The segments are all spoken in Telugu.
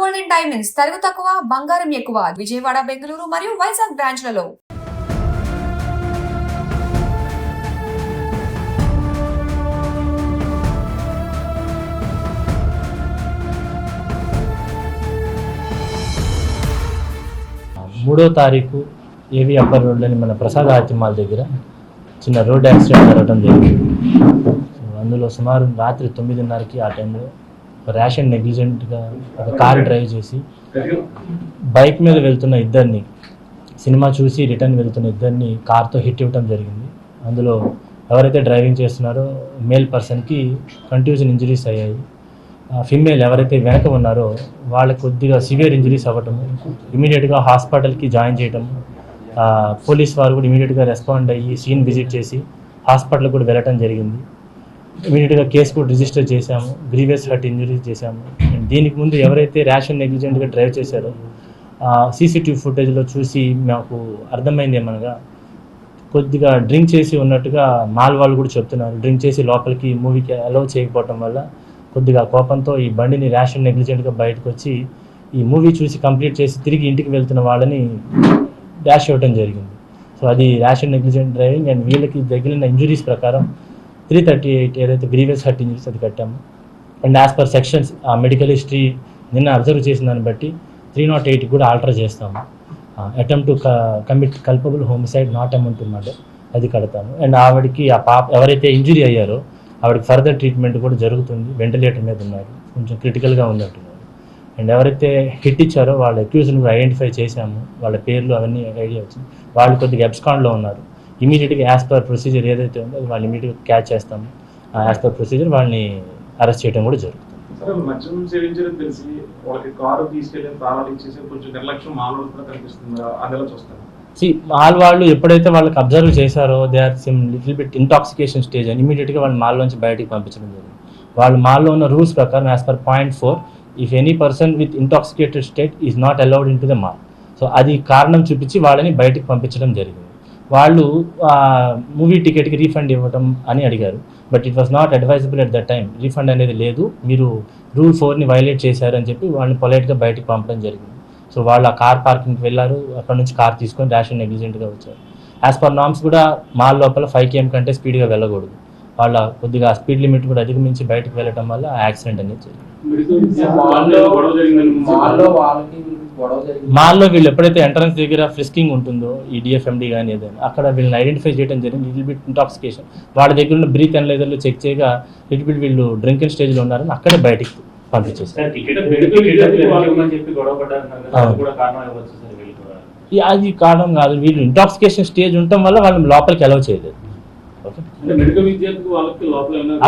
గోల్డెన్ డైమండ్స్ తరుగు తక్కువ బంగారం ఎక్కువ విజయవాడ బెంగళూరు మరియు వైజాగ్ బ్రాంచ్లలో. మూడో తారీఖు ఏవి అప్పర్ రోడ్లోని మన ప్రసాద్ ఆర్తిమాల్ దగ్గర చిన్న రోడ్ యాక్సిడెంట్ జరగడం జరిగింది. అందులో సుమారు రాత్రి 9:30కి ఆ టైంలో ర్యాష్ అండ్ నెగ్లిజెంట్గా ఒక కారు డ్రైవ్ చేసి బైక్ మీద వెళ్తున్న ఇద్దరిని, సినిమా చూసి రిటర్న్ వెళ్తున్న ఇద్దరిని కార్తో హిట్ ఇవ్వడం జరిగింది. అందులో ఎవరైతే డ్రైవింగ్ చేస్తున్నారో మేల్ పర్సన్కి కంట్యూజన్ ఇంజరీస్ అయ్యాయి. ఫిమేల్ ఎవరైతే వెనక ఉన్నారో వాళ్ళకి కొద్దిగా సివియర్ ఇంజరీస్ అవ్వటము, ఇమీడియట్గా హాస్పిటల్కి జాయిన్ చేయటము. పోలీస్ వారు కూడా ఇమీడియట్గా రెస్పాండ్ అయ్యి సీన్ విజిట్ చేసి హాస్పిటల్ కూడా వెళ్ళటం జరిగింది. ఇమీడియట్గా కేసు కూడా రిజిస్టర్ చేశాము, గ్రీవియస్ హర్ట్ ఇంజరీస్ చేశాము. అండ్ దీనికి ముందు ఎవరైతే ర్యాష్ అండ్ నెగ్లిజెంట్గా డ్రైవ్ చేశారో సీసీటీవీ ఫుటేజ్లో చూసి మాకు అర్థమైంది ఏమనగా కొద్దిగా డ్రింక్ చేసి ఉన్నట్టుగా మాల్ వాళ్ళు కూడా చెప్తున్నారు. డ్రింక్ చేసి లోపలికి మూవీకి అలౌ చేయకపోవటం వల్ల కొద్దిగా కోపంతో ఈ బండిని ర్యాష్ అండ్ నెగ్లిజెంట్గా బయటకు వచ్చి ఈ మూవీ చూసి కంప్లీట్ చేసి తిరిగి ఇంటికి వెళ్తున్న వాళ్ళని డాష్ ఇవ్వడం జరిగింది. సో అది rash and negligent driving. And వీళ్ళకి తగిలిన ఇంజురీస్ ప్రకారం 338 ఏదైతే గ్రీవియస్ హర్ట్ ఇంజరీస్ అది కట్టాము. అండ్ యాజ్ పర్ సెక్షన్స్ ఆ మెడికల్ హిస్టరీ నిన్న అబ్జర్వ్ చేసిన దాన్ని బట్టి 308 కూడా ఆల్టర్ చేస్తాము. Attempt to commit culpable homicide not amount to murder అది కడతాము. అండ్ ఆవిడకి ఆ పాప ఎవరైతే ఇంజురీ అయ్యారో ఆవిడకి ఫర్దర్ ట్రీట్మెంట్ కూడా జరుగుతుంది. వెంటిలేటర్ మీద ఉన్నారు, కొంచెం క్రిటికల్గా ఉన్నట్టున్నారు. అండ్ ఎవరైతే హిట్ ఇచ్చారో వాళ్ళ అక్యూజ్ని కూడా ఐడెంటిఫై చేశాము, వాళ్ళ పేర్లు అవన్నీ ఐడియా వచ్చింది. వాళ్ళు కొద్దిగా అబ్స్కాండ్లో ఉన్నారు. ఇమీడియట్గా యాజ్ పర్ ప్రొసీజర్ ఏదైతే ఉందో అది వాళ్ళు ఇమీడియట్గా క్యాచ్ చేస్తాము. యాజ్ పర్ ప్రొసీజర్ వాళ్ళని అరెస్ట్ చేయడం కూడా జరుగుతుంది. మద్యం సేవించడం తెలిసి వాళ్ళకి కారు తీసుకెళ్ళి తాళాలు ఇచ్చేసి కొంచెం నిర్లక్ష్యం మామూలు కూడా కనిపిస్తుంది, అదేలా చూస్తాను. మాల్ వాళ్ళు ఎప్పుడైతే వాళ్ళకి అబ్జర్వ్ చేశారో they are seem little bit intoxication stage అని ఇమీడియట్గా వాళ్ళు మాల్ నుంచి బయటికి పంపించడం జరిగింది. వాళ్ళు మాల్లో ఉన్న రూల్స్ ప్రకారం as per .4 if any person with intoxicated state is not allowed in to the mall. So అది కారణం చూపించి వాళ్ళని బయటికి పంపించడం జరిగింది. వాళ్ళు మూవీ టికెట్కి రీఫండ్ ఇవ్వడం అని అడిగారు. But it was not advisable at that time. Refund అనేది లేదు, మీరు రూల్ 4ని వైలేట్ చేశారు అని చెప్పి వాళ్ళని పొలైట్గా బయటికి పంపడం జరిగింది. సో వాళ్ళు ఆ కార్ పార్కింగ్కి వెళ్ళారు, అక్కడ నుంచి కార్ తీసుకొని ర్యాష్ అండ్ నెగ్లిజెంట్గా వచ్చారు. యాజ్ పర్ నార్మ్స్ కూడా మాల్ లోపల 5 km కంటే స్పీడ్గా వెళ్ళకూడదు. వాళ్ళ కొద్దిగా స్పీడ్ లిమిట్ కూడా అధిగమించి బయటకు వెళ్ళడం వల్ల యాక్సిడెంట్ అనేది జరిగింది. మాల్లో వీళ్ళు ఎప్పుడైతే ఎంట్రన్స్ దగ్గర ఫ్రిస్కింగ్ ఉంటుందో ఈ డిఎఫ్ఎండి కానీ ఏదైనా అక్కడ వీళ్ళని ఐడెంటిఫై చేయడం జరిగింది. లిటిల్ బిట్ ఇంటాక్సికేషన్, వాళ్ళ దగ్గర ఉన్న బ్రీత్ అనలైజర్లు చెక్ చేయగా లిటిల్ బిట్ వీళ్ళు డ్రింకింగ్ స్టేజ్లో ఉన్నారని అక్కడే బయటికి పంపించేస్తారు. అది కారణం కాదు, వీళ్ళు ఇంటాక్సికేషన్ స్టేజ్ ఉండటం వల్ల వాళ్ళని లోపలికి అలౌ చేయలేదు.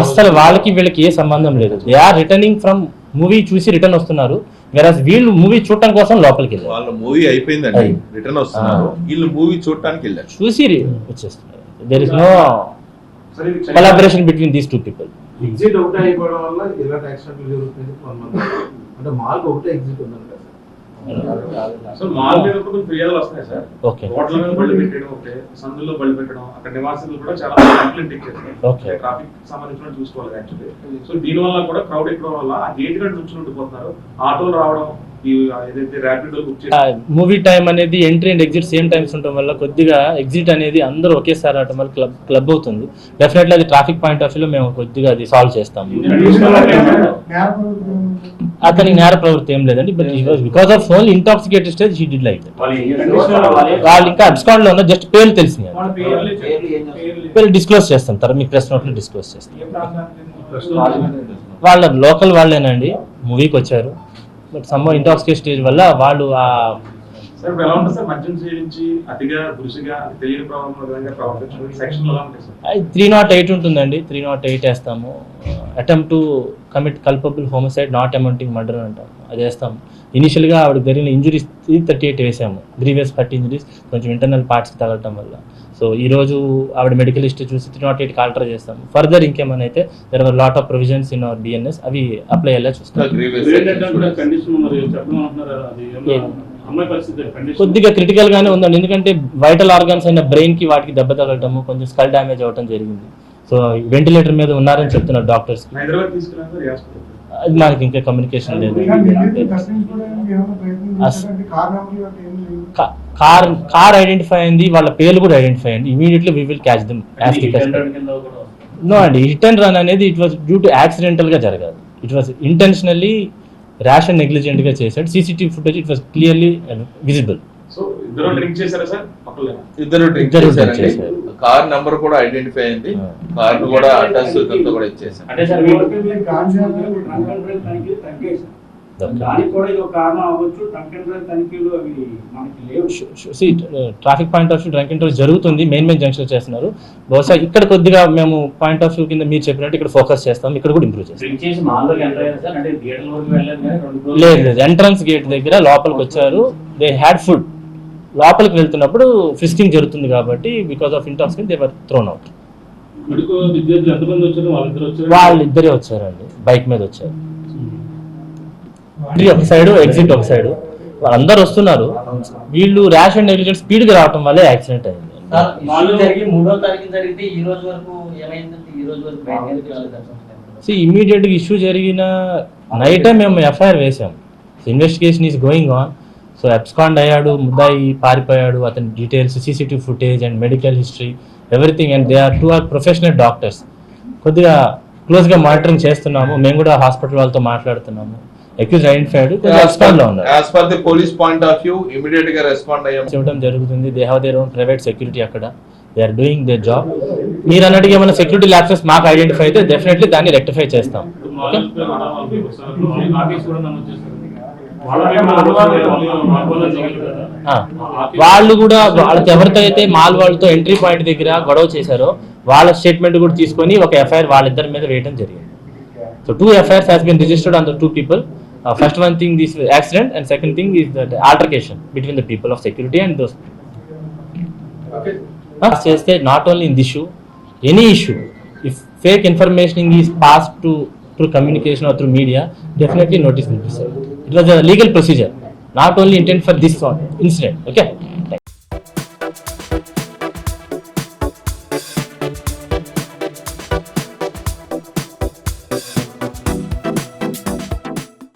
అసలు వాళ్ళకి వీళ్ళకి ఏ సంబంధం లేదు. They are returning from movie చూసి రిటర్న్ వస్తున్నారు, వెరాజ్ వీళ్ళు మూవీ చూడటం కోసం లోపలికి వెళ్ళారు. వాళ్ళ మూవీ అయిపోయిందండి, రిటర్న్ వస్తున్నారు, వీళ్ళు మూవీ చూడటానికి వెళ్ళారు, చూసి వచ్చేస్తున్నారు. There is no collaboration between these two people. Exit ఒకటే అయిపోవడం వల్ల ఇలాంటి యాక్సిడెంట్లు జరుగుతుంది. అంటే మాల్ ఒకటే ఎగ్జిట్ ఉందండి. మాల్ మీద కూడా ఫిర్యాదులు వస్తాయి సార్. రోడ్ల మీద బళ్ళు పెట్టడం, ఒకటే సందుల్లో బళ్ళు పెట్టడం, అక్కడ నివాసితులు కూడా చాలా కంప్లైంట్ ఇచ్చేస్తారు. ట్రాఫిక్ సంబంధించిన చూసుకోవాలి యాక్చువల్లీ. సో దీని వల్ల కూడా క్రౌడ్ ఎక్కువ వల్ల ఆ గేట్ కంటే నుంచి ఉండిపోతున్నారు, ఆటోలు రావడం, ఏదైతే ర్యాపిడో బుక్ చేసి మూవీ టైం అనేది entry and exit same times ఉండటం వల్ల కొద్దిగా ఎగ్జిట్ అనేది అందరూ ఒకేసారి రావడం వల్ల క్లబ్ అవుతుంది. డెఫినెట్లీ అది ట్రాఫిక్ పాయింట్ ఆఫ్ వ్యూలో మేము కొద్దిగా అది సాల్వ్ చేస్తాము. అతనికి నేర ప్రవృత్తి ఏం లేదండి, but because of only intoxicated stage he did like that. వాళ్ళు ఇంకా అబ్స్కాండ్ లో ఉన్నారు, జస్ట్ పేర్లు తెలిసింది, పేర్లు డిస్క్లోజ్ చేస్తాం తర్వాత మీ ప్రెస్ నోట్లో డిస్క్లోజ్ చేస్తాం. వాళ్ళ లోకల్ వాళ్ళేనండి, మూవీకి వచ్చారు, బట్ సమ్ ఇంటాక్సికేషన్ స్టేజ్ వల్ల వాళ్ళు ఆ మద్యం సేవించి అతిగా దురుసుగా తెలియని ప్రవర్తించడం సెక్షన్ 308 ఉంటుందండి. 308 వేస్తాము. Attempt to commit culpable homicide not amounting murder అంటాము, అది వేస్తాము. ఇనిషియల్గా ఆవిడకి జరిగిన ఇంజురీస్ 338 వేసాము, గ్రీవియస్ హర్ట్ ఇంజురీస్ కొంచెం ఇంటర్నల్ పార్ట్స్కి తగలటం వల్ల. సో ఈరోజు ఆవిడ మెడికల్ హిస్టరీ చూసి 308కి ఆల్టర్ చేస్తాము. ఫర్దర్ ఇంకేమైనా అయితే there are lot of provisions in our BNS, అవి అప్లై అయ్యేలా చూస్తాం. కొద్దిగా క్రిటికల్ గానే ఉందండి, ఎందుకంటే వైటల్ ఆర్గాన్స్ అయిన బ్రెయిన్ కి వాటికి దెబ్బ తగలటము, కొంచెం స్కల్ డ్యామేజ్ అవ్వడం జరిగింది. సో వెంటిలేటర్ మీద ఉన్నారని చెప్తున్నారు డాక్టర్స్. అది మనకి ఇంకా కమ్యూనికేషన్ లేదు. కార్ ఐడెంటిఫై అయింది, వాళ్ళ పేర్లు కూడా ఐడెంటిఫై అయింది. Immediately we will catch them as the customer. No అండి, హిట్ అండ్ రన్ అనేది it was due to accidental గా జరగాలి. It was intentionally rash and negligent గా చేశాడు. CCTV footage it was clearly visible. So ఇద్దరు డ్రింక్ చేశారా సార్? ఇద్దరు డ్రింక్ చేశారండి. కార్ నంబర్ కూడా ఐడెంటిఫై అయింది, కార్ కూడా అడ్రస్ ఇదంతా కూడా ఇచ్చేసాం. అంటే సార్ దానికి కూడా ఇది ఒక కారణం అవ్వచ్చు. డ్రంక్ అండ్ డ్రైవ్ తనిఖీలు అవి మనకి లేవు. Traffic point of view drunk and drive జరుగుతుంది, మెయిన్ జంక్షన్ చేస్తున్నారు. బహుశా ఇక్కడ కొద్దిగా మేము పాయింట్ ఆఫ్ వ్యూ కింద మీరు చెప్పినట్టు ఇక్కడ ఫోకస్ చేస్తాం, ఇక్కడ కూడా ఇంప్రూవ్ చేస్తాం. డ్రింక్ చేసి మాల్లోకి ఎంటర్ అయ్యారు సార్, అంటే థియేటర్ వరకు వెళ్ళలేదు కానీ 2 రోజులు లేదు, ఎంట్రన్స్ గేట్ దగ్గర లోపలికి వచ్చారు. They had food. లోపలికి వెళ్తున్నప్పుడు ఫ్రిస్కింగ్ జరుగుతుంది కాబట్టి because of intoxicant they were throne out. విద్యార్థులు ఎంతమంది వచ్చారు? వాళ్ళిద్దరే వచ్చారండి, బైక్ మీద వచ్చారు. ఒక సైడ్ ఎగ్జిట్ ఒక సైడ్, వాళ్ళందరూ వస్తున్నారు. వీళ్ళు ర్యాష్ అండ్ నెగ్లిజెంట్ స్పీడ్ గా రావడం వల్లే యాక్సిడెంట్ అయింది. జరిగి 3వ తారీఖు జరిగితే ఈ రోజు వరకు ఏమైందంటే ఈ రోజు వరకు బయటకు రాలేదు. ఇమీడియట్ గా ఇష్యూ జరిగిన నైటే మేము ఎఫ్ఐఆర్ వేసాం. Investigation is going on. So abscond అయ్యాడు, ముద్దాయి పారిపోయాడు, అతని details, CCTV footage and medical history everything. And they are 2 professional doctors. కొద్దిగా క్లోజ్ గా మానిటరింగ్ చేస్తున్నాము. మేము కూడా హాస్పిటల్ వాళ్ళతో మాట్లాడుతున్నాము. అక్యూజ్ ఐడెంటిఫైడ్ అబ్స్కాండ్ లో ఉన్నారు. As per the police point of view immediate గా రెస్పాండ్ అయ్యాం. చేయడం జరుగుతుంది. They have their own private security అక్కడ. They are doing their job. మీరు అన్నట్టుగా ఏమైనా సెక్యూరిటీ ల్యాప్సెస్ మాకు ఐడెంటిఫై అయితే డెఫినెట్లీ దాన్ని రెక్టిఫై చేస్తాం. వాళ్ళు కూడా వాళ్ళకి ఎవరితో అయితే మాల్ వాళ్ళతో ఎంట్రీ పాయింట్ దగ్గర గొడవ చేశారో వాళ్ళ స్టేట్మెంట్ కూడా తీసుకొని ఒక ఎఫ్ఐఆర్ వాళ్ళిద్దరి మీద వేయడం జరిగింది. So 2 FIRs has been registered on the 2 people. First one thing, this accident, and second thing is the altercation between the people of security and those. Okay. Says that not only in this issue, any issue, if fake information is passed through communication or through media, definitely notice will be served. It was a legal procedure, not only intent for this incident. Okay.